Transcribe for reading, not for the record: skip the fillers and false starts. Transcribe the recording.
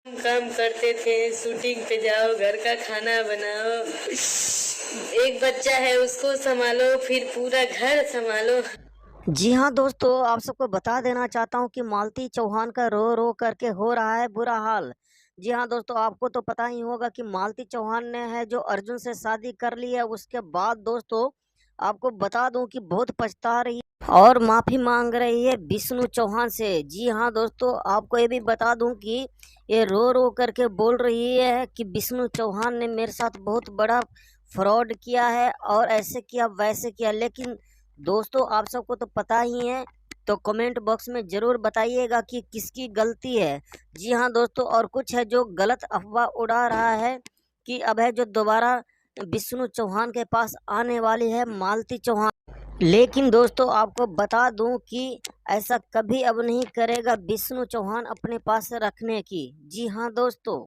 काम करते थे, शूटिंग पे जाओ, घर का खाना बनाओ, एक बच्चा है उसको संभालो, फिर पूरा घर संभालो। जी हाँ दोस्तों, आप सबको बता देना चाहता हूँ कि मालती चौहान का रो रो करके हो रहा है बुरा हाल। जी हाँ दोस्तों, आपको तो पता ही होगा कि मालती चौहान ने है जो अर्जुन से शादी कर ली है। उसके बाद दोस्तों आपको बता दूं कि बहुत पछता रही है और माफी मांग रही है विष्णु चौहान से। जी हाँ दोस्तों, आपको ये भी बता दूं कि ये रो रो करके बोल रही है कि विष्णु चौहान ने मेरे साथ बहुत बड़ा फ्रॉड किया है और ऐसे किया वैसे किया। लेकिन दोस्तों आप सबको तो पता ही है, तो कमेंट बॉक्स में ज़रूर बताइएगा कि किसकी गलती है। जी हाँ दोस्तों, और कुछ है जो गलत अफवाह उड़ा रहा है कि अब है जो दोबारा विष्णु चौहान के पास आने वाली है मालती चौहान। लेकिन दोस्तों आपको बता दूं कि ऐसा कभी अब नहीं करेगा विष्णु चौहान अपने पास रखने की। जी हाँ दोस्तों।